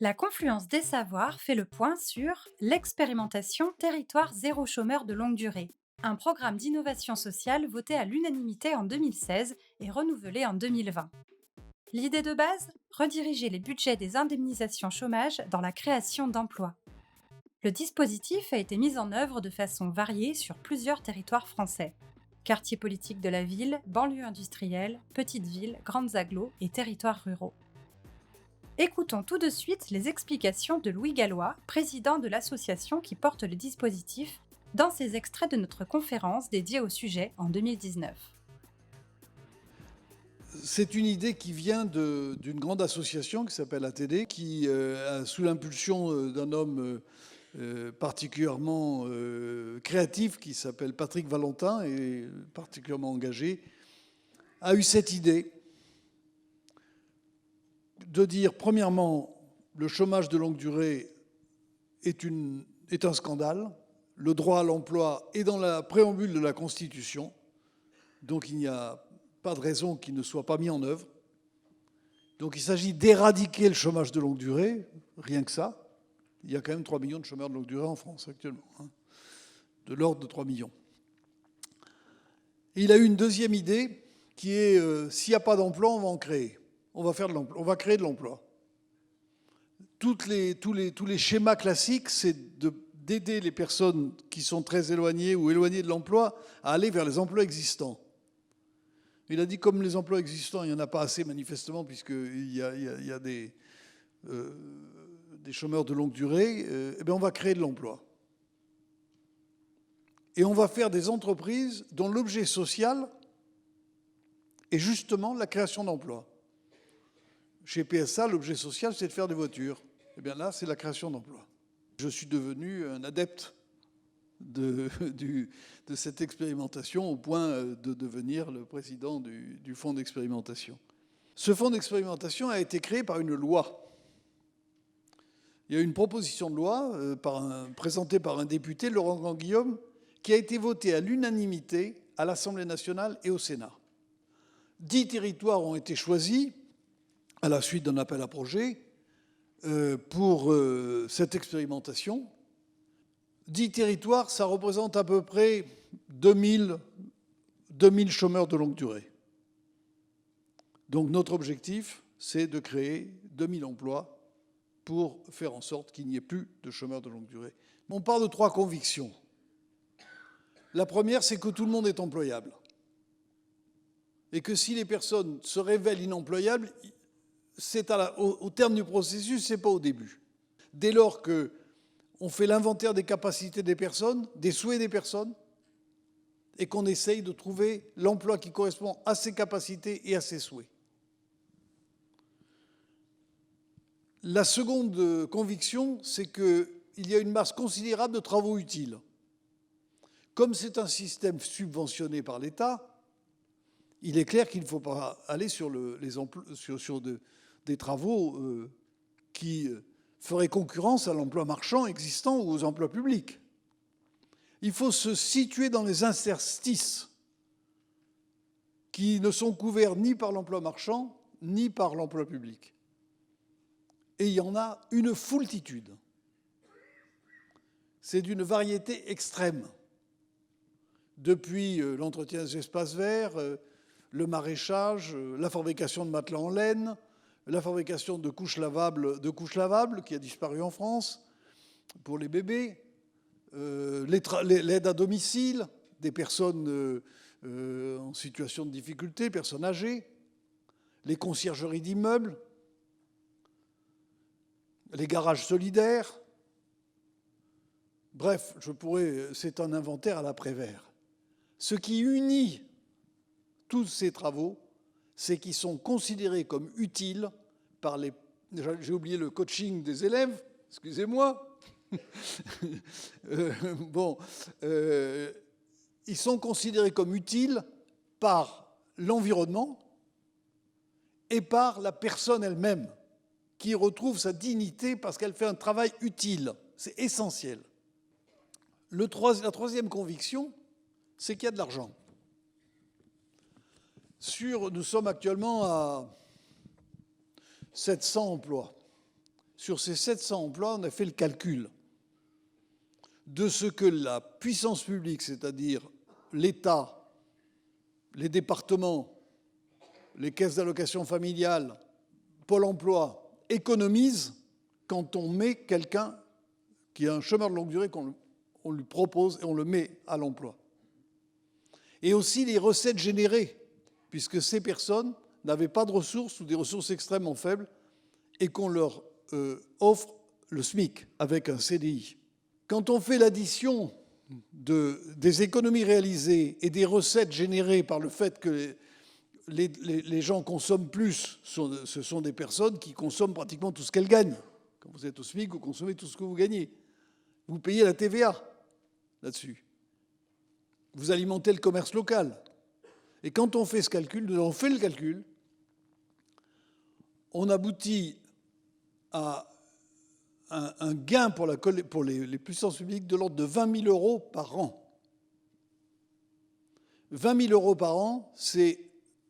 La confluence des savoirs fait le point sur l'expérimentation Territoire zéro chômeur de longue durée, un programme d'innovation sociale voté à l'unanimité en 2016 et renouvelé en 2020. L'idée de base, rediriger les budgets des indemnisations chômage dans la création d'emplois. Le dispositif a été mis en œuvre de façon variée sur plusieurs territoires français. Quartiers politiques de la ville, banlieues industrielles, petites villes, grandes agglos et territoires ruraux. Écoutons tout de suite les explications de Louis Gallois, président de l'association qui porte le dispositif, dans ces extraits de notre conférence dédiée au sujet en 2019. C'est une idée qui vient d'une grande association qui s'appelle ATD, qui, sous l'impulsion d'un homme particulièrement créatif qui s'appelle Patrick Valentin et particulièrement engagé, a eu cette idée de dire, premièrement, le chômage de longue durée est un scandale. Le droit à l'emploi est dans la préambule de la Constitution, donc il n'y a pas de raison qu'il ne soit pas mis en œuvre. Donc il s'agit d'éradiquer le chômage de longue durée, rien que ça. Il y a quand même 3 millions de chômeurs de longue durée en France actuellement, de l'ordre de 3 millions. Et il a eu une deuxième idée qui est s'il n'y a pas d'emploi, on va en créer. On va créer de l'emploi. Tous les schémas classiques, c'est d'aider les personnes qui sont très éloignées ou éloignées de l'emploi à aller vers les emplois existants. Il a dit comme les emplois existants, il n'y en a pas assez manifestement puisqu'il y a des chômeurs de longue durée, eh bien on va créer de l'emploi. Et on va faire des entreprises dont l'objet social est justement la création d'emplois. Chez PSA, l'objet social, c'est de faire des voitures. Eh bien là, c'est la création d'emplois. Je suis devenu un adepte de cette expérimentation au point de devenir le président du fonds d'expérimentation. Ce fonds d'expérimentation a été créé par une loi. Il y a une proposition de loi présentée par un député, Laurent Grandguillaume, qui a été votée à l'unanimité à l'Assemblée nationale et au Sénat. 10 territoires ont été choisis à la suite d'un appel à projets pour cette expérimentation. 10 territoires, ça représente à peu près 2000 chômeurs de longue durée. Donc notre objectif, c'est de créer 2000 emplois pour faire en sorte qu'il n'y ait plus de chômeurs de longue durée. On parle de 3 convictions. La première, c'est que tout le monde est employable. Et que si les personnes se révèlent inemployables, c'est au terme du processus, ce n'est pas au début. Dès lors qu'on fait l'inventaire des capacités des personnes, des souhaits des personnes, et qu'on essaye de trouver l'emploi qui correspond à ses capacités et à ses souhaits. La seconde conviction, c'est qu'il y a une masse considérable de travaux utiles. Comme c'est un système subventionné par l'État, il est clair qu'il ne faut pas aller sur des travaux qui feraient concurrence à l'emploi marchand existant ou aux emplois publics. Il faut se situer dans les interstices qui ne sont couverts ni par l'emploi marchand ni par l'emploi public. Et il y en a une foultitude. C'est d'une variété extrême. Depuis l'entretien des espaces verts, le maraîchage, la fabrication de matelas en laine, la fabrication de couches lavables qui a disparu en France pour les bébés, l'aide à domicile des personnes en situation de difficulté, personnes âgées, les conciergeries d'immeubles, les garages solidaires. Bref, c'est un inventaire à la Prévert. Ce qui unit tous ces travaux, c'est qu'ils sont considérés comme utiles par les... J'ai oublié le coaching des élèves, excusez-moi. Ils sont considérés comme utiles par l'environnement et par la personne elle-même, qui retrouve sa dignité parce qu'elle fait un travail utile. C'est essentiel. La troisième conviction, c'est qu'il y a de l'argent. Nous sommes actuellement à 700 emplois. sur ces 700 emplois, on a fait le calcul de ce que la puissance publique, c'est-à-dire l'État, les départements, les caisses d'allocation familiale, Pôle emploi, économisent quand on met quelqu'un qui est un chômeur de longue durée, qu'on lui propose et on le met à l'emploi. Et aussi les recettes générées, puisque ces personnes n'avaient pas de ressources ou des ressources extrêmement faibles et qu'on leur offre le SMIC avec un CDI. Quand on fait l'addition des économies réalisées et des recettes générées par le fait que les gens consomment plus, ce sont des personnes qui consomment pratiquement tout ce qu'elles gagnent. Quand vous êtes au SMIC, vous consommez tout ce que vous gagnez. Vous payez la TVA là-dessus. Vous alimentez le commerce local. Et quand on fait ce calcul, nous avons fait le calcul, on aboutit à un gain pour les puissances publiques de l'ordre de 20 000 euros par an. 20 000 euros par an, c'est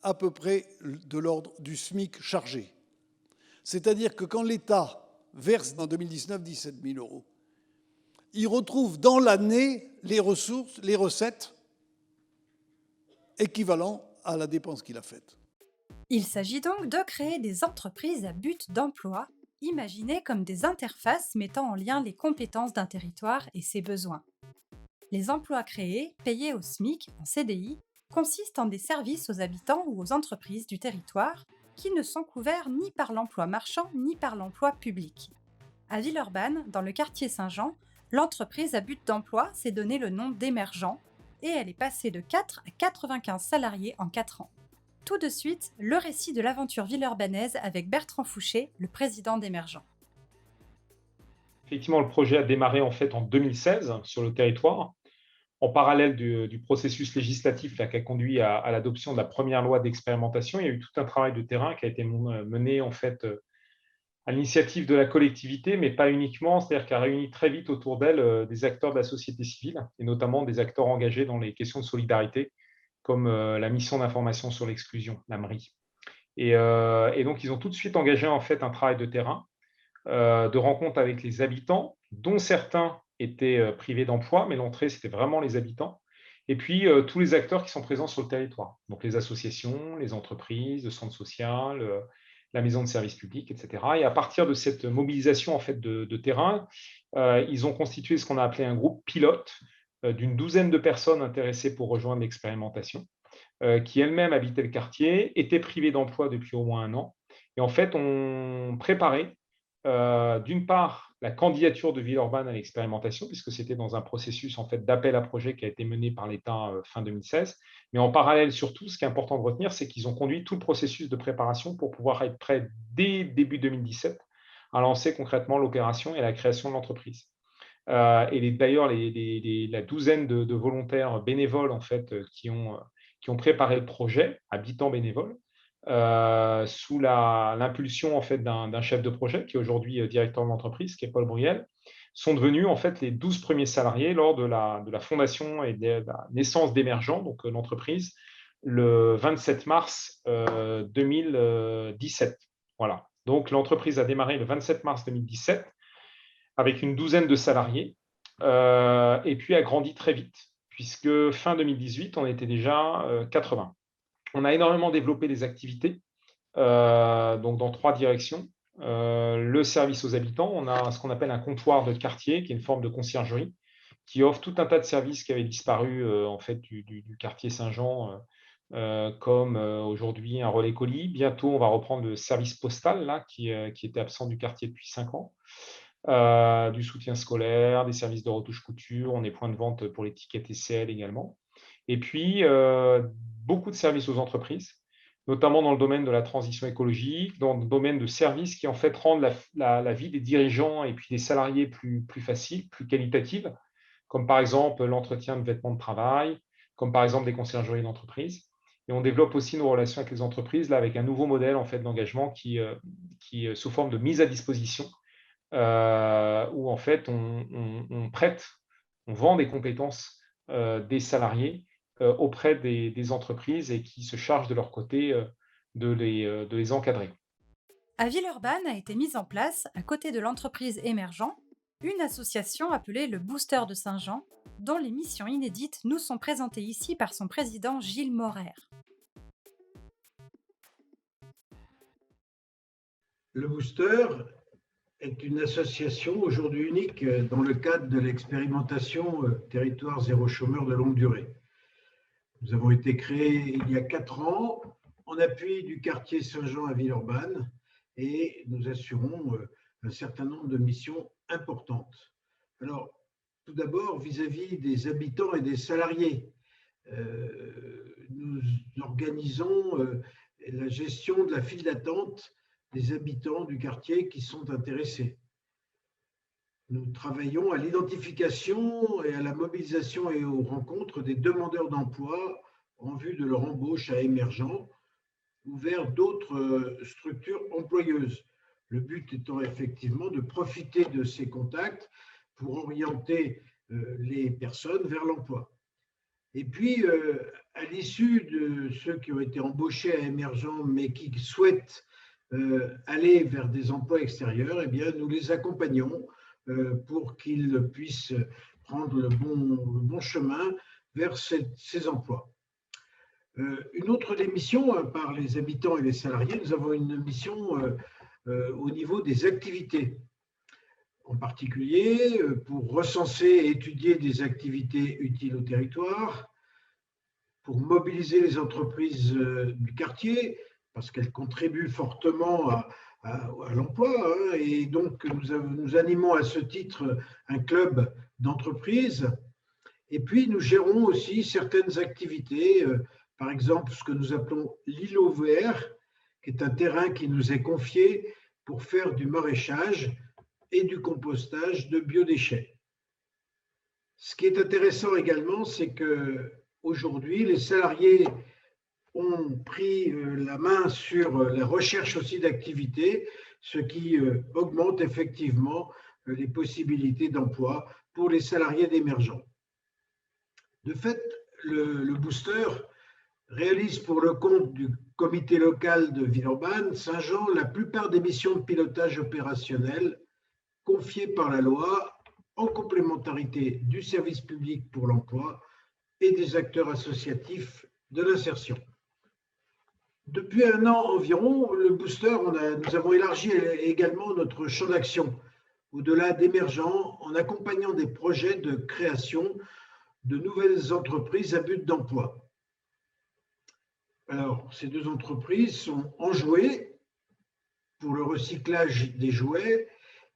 à peu près de l'ordre du SMIC chargé. C'est-à-dire que quand l'État verse en 2019 17 000 euros, il retrouve dans l'année les ressources, les recettes équivalentes à la dépense qu'il a faite. Il s'agit donc de créer des entreprises à but d'emploi, imaginées comme des interfaces mettant en lien les compétences d'un territoire et ses besoins. Les emplois créés, payés au SMIC, en CDI, consistent en des services aux habitants ou aux entreprises du territoire qui ne sont couverts ni par l'emploi marchand ni par l'emploi public. À Villeurbanne, dans le quartier Saint-Jean, l'entreprise à but d'emploi s'est donné le nom d'Émergent et elle est passée de 4 à 95 salariés en 4 ans. Tout de suite, le récit de l'aventure villeurbanaise avec Bertrand Fouché, le président d'Émergent. Effectivement, le projet a démarré en fait en 2016 sur le territoire, en parallèle du processus législatif qui a conduit à l'adoption de la première loi d'expérimentation. Il y a eu tout un travail de terrain qui a été mené en fait à l'initiative de la collectivité, mais pas uniquement, c'est-à-dire qu'elle a réuni très vite autour d'elle des acteurs de la société civile, et notamment des acteurs engagés dans les questions de solidarité, comme la mission d'information sur l'exclusion, la MRI. Et donc, ils ont tout de suite engagé en fait un travail de terrain, de rencontres avec les habitants, dont certains étaient privés d'emploi, mais l'entrée, c'était vraiment les habitants. Et puis, tous les acteurs qui sont présents sur le territoire, donc les associations, les entreprises, le centre social, la maison de service public, etc. Et à partir de cette mobilisation en fait, de terrain, ils ont constitué ce qu'on a appelé un groupe pilote d'une douzaine de personnes intéressées pour rejoindre l'expérimentation, qui elles-mêmes habitaient le quartier, étaient privées d'emploi depuis au moins un an. Et en fait, on préparait d'une part, la candidature de Villeurbanne à l'expérimentation, puisque c'était dans un processus en fait, d'appel à projet qui a été mené par l'État fin 2016. Mais en parallèle, surtout, ce qui est important de retenir, c'est qu'ils ont conduit tout le processus de préparation pour pouvoir être prêts dès début 2017 à lancer concrètement l'opération et la création de l'entreprise. Et d'ailleurs, la douzaine de volontaires bénévoles en fait, qui ont préparé le projet, habitants bénévoles, sous l'impulsion en fait, d'un chef de projet qui est aujourd'hui directeur de l'entreprise, qui est Paul Bruyel, sont devenus en fait les 12 premiers salariés lors de la fondation et de la naissance d'Émergent, donc l'entreprise, le 27 mars 2017. Voilà. Donc l'entreprise a démarré le 27 mars 2017 avec une douzaine de salariés et puis a grandi très vite, puisque fin 2018, on était déjà 80. On a énormément développé des activités, donc dans 3 directions. Le service aux habitants, on a ce qu'on appelle un comptoir de quartier, qui est une forme de conciergerie, qui offre tout un tas de services qui avaient disparu en fait, du quartier Saint-Jean, comme aujourd'hui un relais colis. Bientôt, on va reprendre le service postal, là, qui était absent du quartier depuis 5 ans. Du soutien scolaire, des services de retouche couture, on est point de vente pour les tickets TCL également. Et puis, beaucoup de services aux entreprises, notamment dans le domaine de la transition écologique, dans le domaine de services qui en fait rendent la vie des dirigeants et puis des salariés plus facile, plus qualitative, comme par exemple l'entretien de vêtements de travail, comme par exemple des conciergeries d'entreprise. Et on développe aussi nos relations avec les entreprises là, avec un nouveau modèle en fait, d'engagement qui sous forme de mise à disposition, où en fait on prête, on vend des compétences des salariés auprès des entreprises et qui se chargent de leur côté de les encadrer. À Villeurbanne a été mise en place, à côté de l'entreprise émergent, une association appelée le Booster de Saint-Jean, dont les missions inédites nous sont présentées ici par son président Gilles Morer. Le Booster est une association aujourd'hui unique dans le cadre de l'expérimentation Territoire zéro chômeur de longue durée. Nous avons été créés il y a 4 ans en appui du quartier Saint-Jean à Villeurbanne et nous assurons un certain nombre de missions importantes. Alors, tout d'abord, vis-à-vis des habitants et des salariés, nous organisons la gestion de la file d'attente des habitants du quartier qui sont intéressés. Nous travaillons à l'identification et à la mobilisation et aux rencontres des demandeurs d'emploi en vue de leur embauche à émergent ou vers d'autres structures employeuses. Le but étant effectivement de profiter de ces contacts pour orienter les personnes vers l'emploi. Et puis, à l'issue de ceux qui ont été embauchés à émergent mais qui souhaitent aller vers des emplois extérieurs, eh bien, nous les accompagnons pour qu'ils puissent prendre le bon chemin vers ces emplois. Une autre des missions, par les habitants et les salariés, nous avons une mission au niveau des activités. En particulier, pour recenser et étudier des activités utiles au territoire, pour mobiliser les entreprises du quartier, parce qu'elles contribuent fortement à l'emploi. Et donc, nous animons à ce titre un club d'entreprises. Et puis, nous gérons aussi certaines activités, par exemple, ce que nous appelons l'îlot vert, qui est un terrain qui nous est confié pour faire du maraîchage et du compostage de biodéchets. Ce qui est intéressant également, c'est qu'aujourd'hui, les salariés ont pris la main sur la recherche aussi d'activités, ce qui augmente effectivement les possibilités d'emploi pour les salariés d'émergents. De fait, le Booster réalise pour le compte du comité local de Villeurbanne, Saint-Jean, la plupart des missions de pilotage opérationnel confiées par la loi en complémentarité du service public pour l'emploi et des acteurs associatifs de l'insertion. Depuis 1 an environ, le Booster, nous avons élargi également notre champ d'action au-delà d'émergents en accompagnant des projets de création de nouvelles entreprises à but d'emploi. Alors, ces 2 entreprises sont Enjoué pour le recyclage des jouets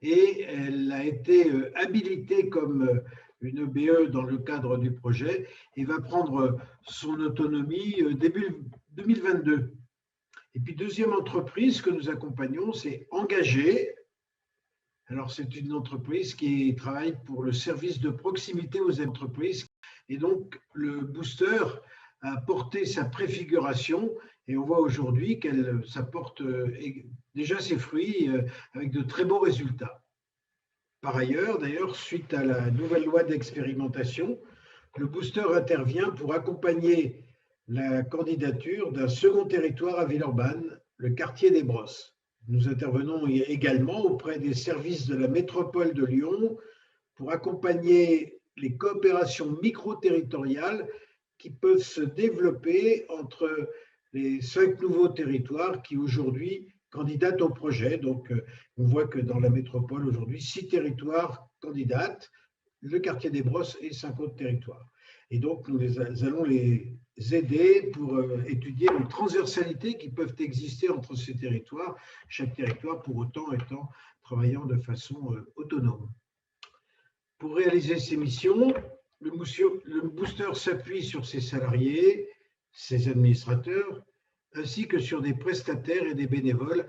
et elle a été habilitée comme une EBE dans le cadre du projet et va prendre son autonomie début 2022. Et puis, deuxième entreprise que nous accompagnons, c'est Engagé. Alors, c'est une entreprise qui travaille pour le service de proximité aux entreprises. Et donc, le Booster a porté sa préfiguration et on voit aujourd'hui ça porte déjà ses fruits avec de très beaux résultats. Par ailleurs, d'ailleurs, suite à la nouvelle loi d'expérimentation, le Booster intervient pour accompagner la candidature d'un second territoire à Villeurbanne, le quartier des Brosses. Nous intervenons également auprès des services de la métropole de Lyon pour accompagner les coopérations micro-territoriales qui peuvent se développer entre les 5 nouveaux territoires qui aujourd'hui candidatent au projet. Donc, on voit que dans la métropole aujourd'hui, 6 territoires candidatent, le quartier des Brosses et 5 autres territoires. Et donc, nous allons les aider pour étudier les transversalités qui peuvent exister entre ces territoires, chaque territoire pour autant travaillant de façon autonome. Pour réaliser ces missions, le Booster s'appuie sur ses salariés, ses administrateurs, ainsi que sur des prestataires et des bénévoles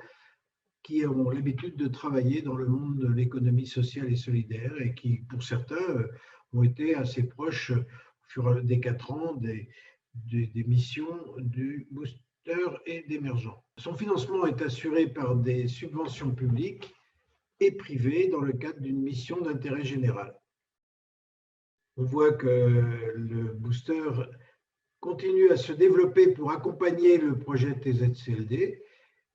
qui ont l'habitude de travailler dans le monde de l'économie sociale et solidaire et qui, pour certains, ont été assez proches au fur des 4 ans des missions du Booster et d'émergents. Son financement est assuré par des subventions publiques et privées dans le cadre d'une mission d'intérêt général. On voit que le Booster continue à se développer pour accompagner le projet TZCLD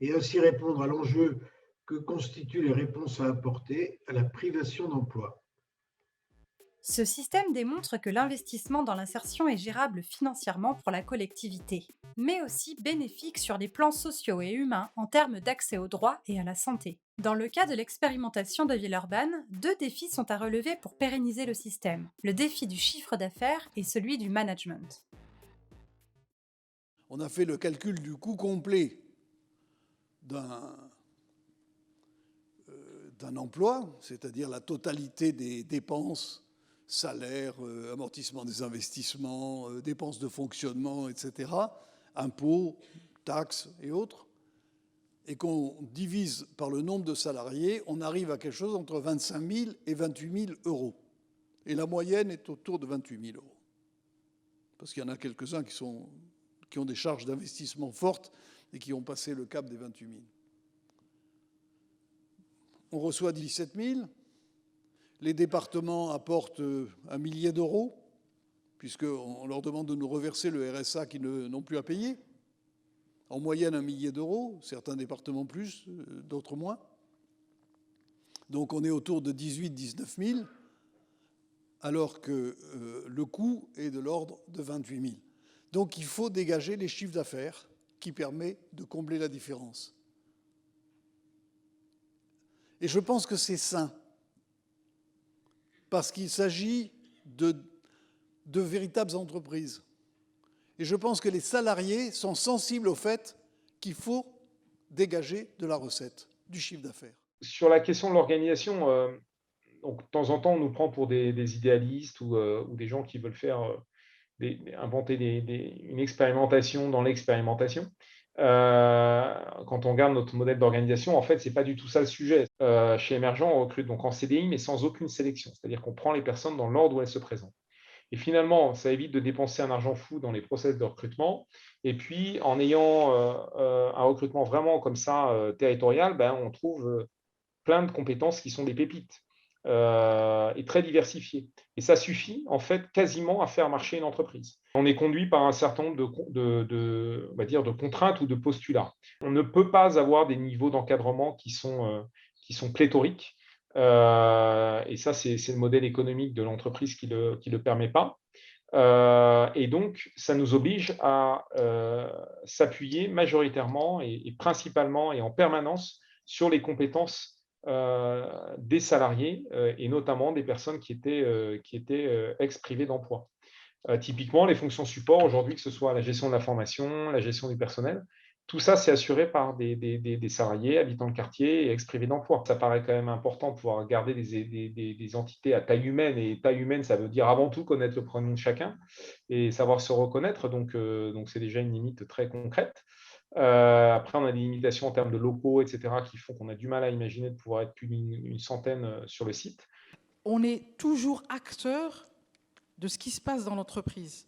et ainsi répondre à l'enjeu que constituent les réponses à apporter à la privation d'emploi. Ce système démontre que l'investissement dans l'insertion est gérable financièrement pour la collectivité, mais aussi bénéfique sur les plans sociaux et humains en termes d'accès aux droits et à la santé. Dans le cas de l'expérimentation de Villeurbanne, 2 défis sont à relever pour pérenniser le système, le défi du chiffre d'affaires et celui du management. On a fait le calcul du coût complet d'un emploi, c'est-à-dire la totalité des dépenses, salaires, amortissement des investissements, dépenses de fonctionnement, etc., impôts, taxes et autres, et qu'on divise par le nombre de salariés, on arrive à quelque chose entre 25 000 et 28 000 euros. Et la moyenne est autour de 28 000 euros. Parce qu'il y en a quelques-uns qui ont des charges d'investissement fortes et qui ont passé le cap des 28 000. On reçoit 17 000. Les départements apportent 1 millier d'euros, puisqu'on leur demande de nous reverser le RSA qu'ils n'ont plus à payer. En moyenne, 1 millier d'euros, certains départements plus, d'autres moins. Donc on est autour de 18 000, 19 000, alors que le coût est de l'ordre de 28 000. Donc il faut dégager les chiffres d'affaires qui permettent de combler la différence. Et je pense que c'est sain, parce qu'il s'agit de véritables entreprises. Et je pense que les salariés sont sensibles au fait qu'il faut dégager de la recette, du chiffre d'affaires. Sur la question de l'organisation, donc, de temps en temps, on nous prend pour des idéalistes ou des gens qui veulent faire inventer une expérimentation dans l'expérimentation. Quand on regarde notre modèle d'organisation, en fait, ce n'est pas du tout ça le sujet. Chez Emergent, on recrute donc en CDI, mais sans aucune sélection. C'est-à-dire qu'on prend les personnes dans l'ordre où elles se présentent. Et finalement, ça évite de dépenser un argent fou dans les process de recrutement. Et puis, en ayant un recrutement vraiment comme ça, territorial, on trouve plein de compétences qui sont des pépites et très diversifiées. Et ça suffit, en fait, quasiment à faire marcher une entreprise. On est conduit par un certain nombre on va dire, de contraintes ou de postulats. On ne peut pas avoir des niveaux d'encadrement qui sont pléthoriques. Et ça, c'est le modèle économique de l'entreprise qui le permet pas. Et donc, ça nous oblige à s'appuyer majoritairement et principalement et en permanence sur les compétences des salariés et notamment des personnes qui étaient ex-privées d'emploi. Typiquement, les fonctions support aujourd'hui, que ce soit la gestion de la formation, la gestion du personnel, tout ça, c'est assuré par des salariés, habitants de quartier et ex-privés d'emploi. Ça paraît quand même important de pouvoir garder des entités à taille humaine. Et taille humaine, ça veut dire avant tout connaître le prénom de chacun et savoir se reconnaître. Donc c'est déjà une limite très concrète. Après, on a des limitations en termes de locaux, etc., qui font qu'on a du mal à imaginer de pouvoir être plus d'une centaine sur le site. On est toujours acteur de ce qui se passe dans l'entreprise.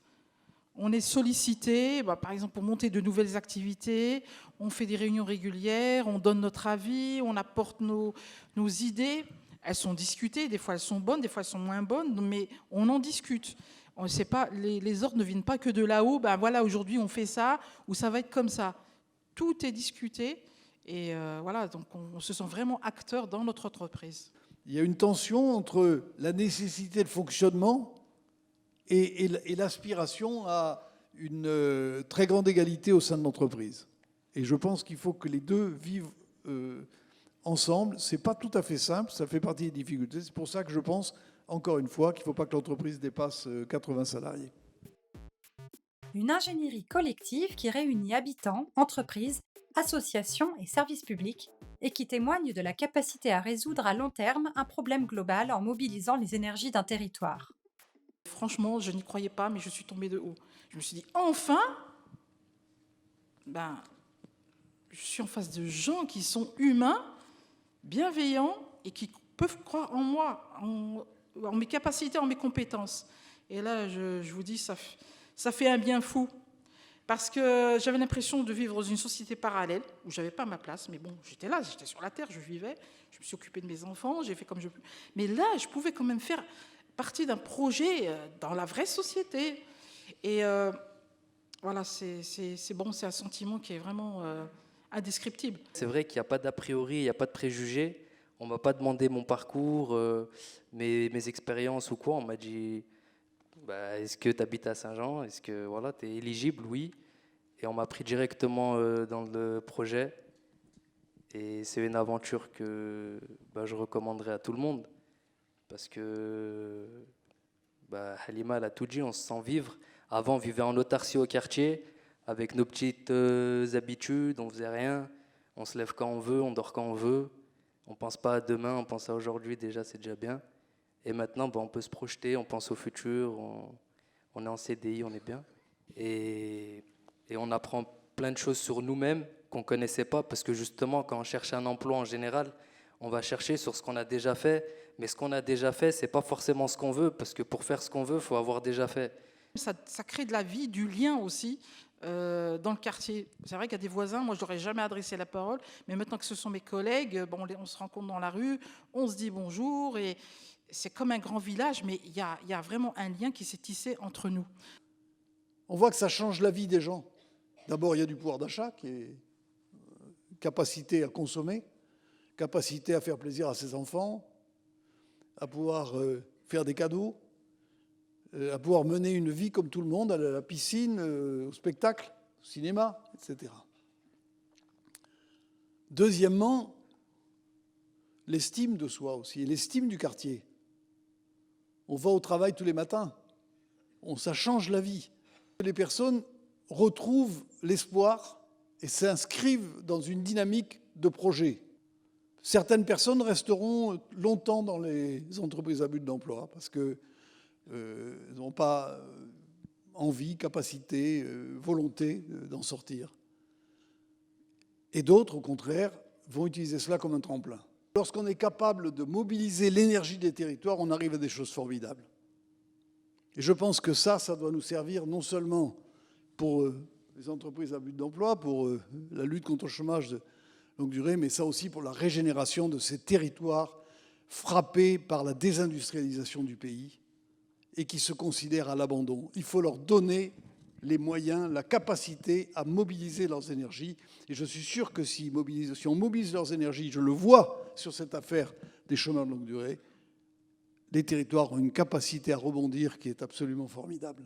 On est sollicité, par exemple, pour monter de nouvelles activités, on fait des réunions régulières, on donne notre avis, on apporte nos idées. Elles sont discutées, des fois elles sont bonnes, des fois elles sont moins bonnes, mais on en discute. On sait pas, les ordres ne viennent pas que de là-haut, voilà, aujourd'hui on fait ça, ou ça va être comme ça. Tout est discuté, et voilà, donc on se sent vraiment acteur dans notre entreprise. Il y a une tension entre la nécessité de fonctionnement et l'aspiration à une très grande égalité au sein de l'entreprise. Et je pense qu'il faut que les deux vivent ensemble. Ce n'est pas tout à fait simple, ça fait partie des difficultés. C'est pour ça que je pense, encore une fois, qu'il ne faut pas que l'entreprise dépasse 80 salariés. Une ingénierie collective qui réunit habitants, entreprises, associations et services publics et qui témoigne de la capacité à résoudre à long terme un problème global en mobilisant les énergies d'un territoire. Franchement, je n'y croyais pas, mais je suis tombée de haut. Je me suis dit, enfin, je suis en face de gens qui sont humains, bienveillants et qui peuvent croire en moi, en mes capacités, en mes compétences. Et là, je vous dis, ça fait un bien fou. Parce que j'avais l'impression de vivre dans une société parallèle où je n'avais pas ma place. Mais bon, j'étais là, j'étais sur la terre, je vivais. Je me suis occupée de mes enfants, j'ai fait comme je peux. Mais là, je pouvais quand même faire partie d'un projet dans la vraie société. Et voilà, c'est bon, c'est un sentiment qui est vraiment indescriptible. C'est vrai qu'il n'y a pas d'a priori, il n'y a pas de préjugés. On ne m'a pas demandé mon parcours, mes expériences ou quoi. On m'a dit, bah, est-ce que tu habites à Saint-Jean? Est-ce que voilà, tu es éligible? Oui. Et on m'a pris directement dans le projet. Et c'est une aventure que bah, je recommanderais à tout le monde. Parce que bah, Halima, elle a tout dit, on se sent vivre. Avant, on vivait en autarcie au quartier, avec nos petites habitudes, on ne faisait rien. On se lève quand on veut, on dort quand on veut. On ne pense pas à demain, on pense à aujourd'hui, déjà, c'est déjà bien. Et maintenant, bah, on peut se projeter, on pense au futur, on est en CDI, on est bien. Et on apprend plein de choses sur nous-mêmes qu'on ne connaissait pas, parce que justement, quand on cherche un emploi en général, on va chercher sur ce qu'on a déjà fait, mais ce qu'on a déjà fait, ce n'est pas forcément ce qu'on veut, parce que pour faire ce qu'on veut, il faut avoir déjà fait. Ça crée de la vie, du lien aussi dans le quartier. C'est vrai qu'il y a des voisins, moi je n'aurais jamais adressé la parole, mais maintenant que ce sont mes collègues, bon, on se rencontre dans la rue, on se dit bonjour, et c'est comme un grand village, mais il y a vraiment un lien qui s'est tissé entre nous. On voit que ça change la vie des gens. D'abord, il y a du pouvoir d'achat qui est capacité à consommer, capacité à faire plaisir à ses enfants, à pouvoir faire des cadeaux, à pouvoir mener une vie comme tout le monde, à la piscine, au spectacle, au cinéma, etc. Deuxièmement, l'estime de soi aussi, et l'estime du quartier. On va au travail tous les matins, ça change la vie. Les personnes retrouvent l'espoir et s'inscrivent dans une dynamique de projet. Certaines personnes resteront longtemps dans les entreprises à but d'emploi parce qu'elles n'ont pas envie, capacité, volonté d'en sortir. Et d'autres, au contraire, vont utiliser cela comme un tremplin. Lorsqu'on est capable de mobiliser l'énergie des territoires, on arrive à des choses formidables. Et je pense que ça doit nous servir non seulement pour les entreprises à but d'emploi, pour la lutte contre le chômage de longue durée, mais ça aussi pour la régénération de ces territoires frappés par la désindustrialisation du pays et qui se considèrent à l'abandon. Il faut leur donner les moyens, la capacité à mobiliser leurs énergies. Et je suis sûr que si on mobilise leurs énergies, je le vois sur cette affaire des chômeurs de longue durée, les territoires ont une capacité à rebondir qui est absolument formidable.